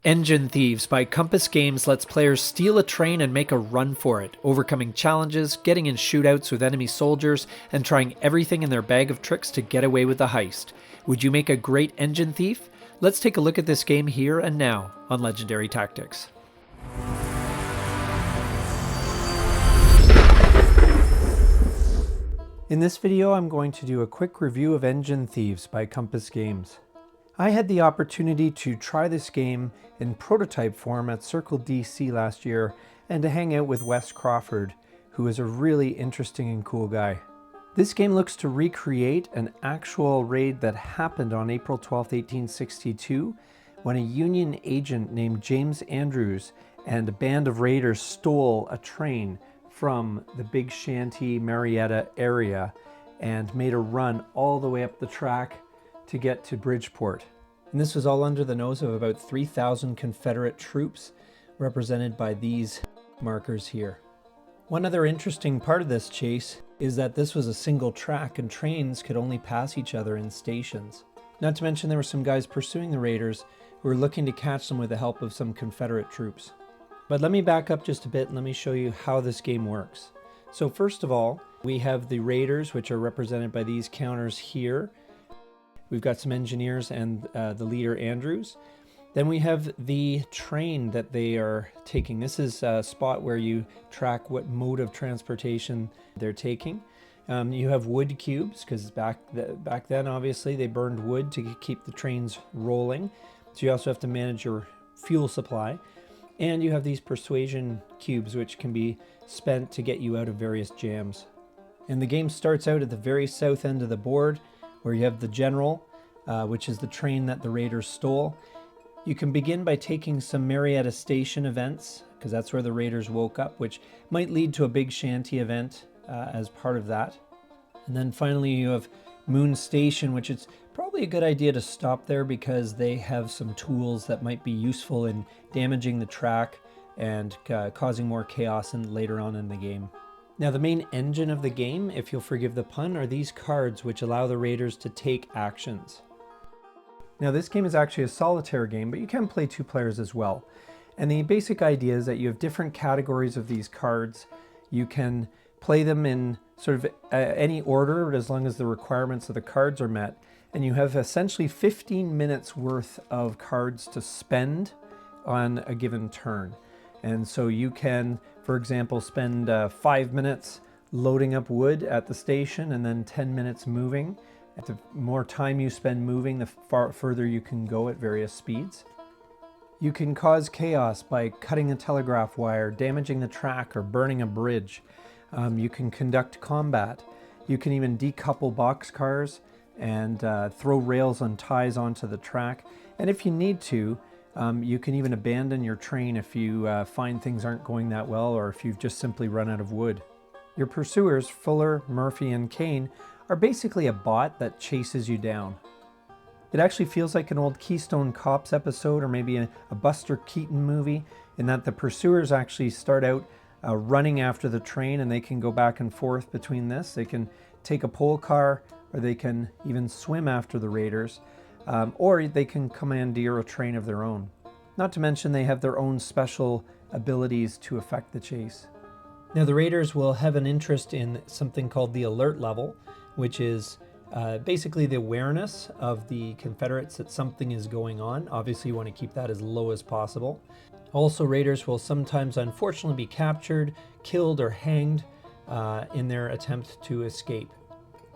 Engine Thieves by Compass Games lets players steal a train and make a run for it, overcoming challenges, getting in shootouts with enemy soldiers, and trying everything in their bag of tricks to get away with the heist. Would you make a great engine thief? Let's take a look at this game here and now on Legendary Tactics. In this video, I'm going to do a quick review of Engine Thieves by Compass Games. I had the opportunity to try this game in prototype form at Circle DC last year and to hang out with Wes Crawford, who is a really interesting and cool guy. This game looks to recreate an actual raid that happened on April 12, 1862, when a Union agent named James Andrews and a band of raiders stole a train from the Big Shanty, Marietta area and made a run all the way up the track to get to Bridgeport. And this was all under the nose of about 3,000 Confederate troops, represented by these markers here. One other interesting part of this chase is that this was a single track and trains could only pass each other in stations. Not to mention there were some guys pursuing the raiders who were looking to catch them with the help of some Confederate troops. But let me back up just a bit and let me show you how this game works. So first of all, we have the raiders, which are represented by these counters here. We've got some engineers and the leader, Andrews. Then we have the train that they are taking. This is a spot where you track what mode of transportation they're taking. You have wood cubes, because back then, obviously, they burned wood to keep the trains rolling. So you also have to manage your fuel supply. And you have these persuasion cubes, which can be spent to get you out of various jams. And the game starts out at the very south end of the board, where you have the general, which is the train that the raiders stole. You can begin by taking some Marietta Station events, because that's where the raiders woke up, which might lead to a Big Shanty event as part of that. And then finally you have Moon Station, which it's probably a good idea to stop there because they have some tools that might be useful in damaging the track and causing more chaos later on in the game. Now the main engine of the game, if you'll forgive the pun, are these cards which allow the raiders to take actions. Now this game is actually a solitaire game, but you can play two players as well. And the basic idea is that you have different categories of these cards. You can play them in sort of any order as long as the requirements of the cards are met. And you have essentially 15 minutes worth of cards to spend on a given turn. And so you can, for example, spend 5 minutes loading up wood at the station and then 10 minutes moving. The more time you spend moving, the further you can go at various speeds. You can cause chaos by cutting a telegraph wire, damaging the track, or burning a bridge. You can conduct combat. You can even decouple boxcars and throw rails on ties onto the track. And if you need to, you can even abandon your train if you find things aren't going that well, or if you've just simply run out of wood. Your pursuers, Fuller, Murphy, and Kane, are basically a bot that chases you down. It actually feels like an old Keystone Cops episode, or maybe a Buster Keaton movie, in that the pursuers actually start out running after the train, and they can go back and forth between this. They can take a pole car, or they can even swim after the raiders. Or they can commandeer a train of their own. Not to mention they have their own special abilities to affect the chase. Now the raiders will have an interest in something called the alert level, which is basically the awareness of the Confederates that something is going on. Obviously you want to keep that as low as possible. Also, raiders will sometimes unfortunately be captured, killed, or hanged in their attempt to escape.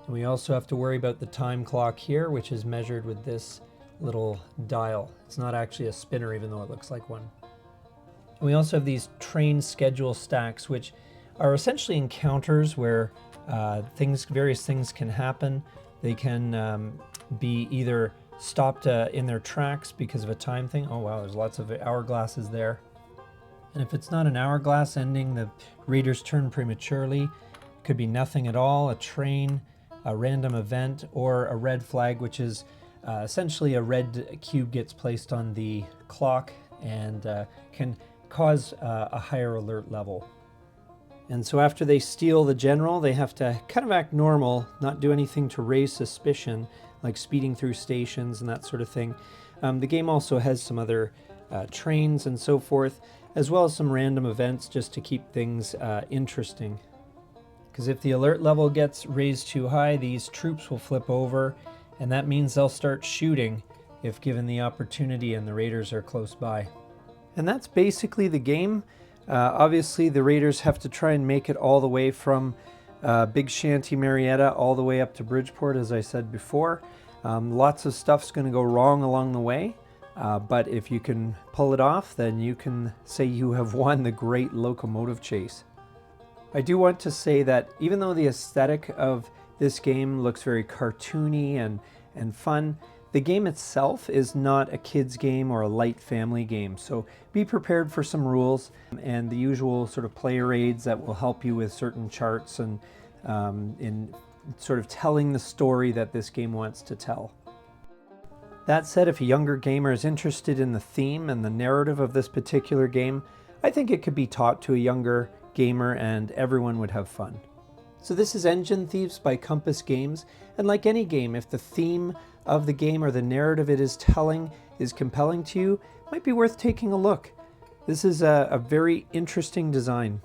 We also have to worry about the time clock here, which is measured with this little dial. It's not actually a spinner, even though it looks like one. We also have these train schedule stacks, which are essentially encounters where various things can happen. They can be either stopped in their tracks because of a time thing. Oh wow, there's lots of hourglasses there. And if it's not an hourglass ending the raiders' turn prematurely, it could be nothing at all, a train, a random event, or a red flag, which is essentially a red cube gets placed on the clock and can cause a higher alert level. And so after they steal the general, they have to kind of act normal, not do anything to raise suspicion, like speeding through stations and that sort of thing. The game also has some other trains and so forth, as well as some random events just to keep things interesting. Because if the alert level gets raised too high, these troops will flip over, and that means they'll start shooting if given the opportunity and the raiders are close by. And that's basically the game. Obviously, the raiders have to try and make it all the way from Big Shanty, Marietta, all the way up to Bridgeport, as I said before. Lots of stuff's going to go wrong along the way, but if you can pull it off, then you can say you have won the great locomotive chase. I do want to say that even though the aesthetic of this game looks very cartoony and fun, the game itself is not a kid's game or a light family game. So be prepared for some rules and the usual sort of player aids that will help you with certain charts and in sort of telling the story that this game wants to tell. That said, if a younger gamer is interested in the theme and the narrative of this particular game, I think it could be taught to a younger gamer and everyone would have fun. So this is Engine Thieves by Compass Games, and like any game, if the theme of the game or the narrative it is telling is compelling to you, it might be worth taking a look. This is a very interesting design.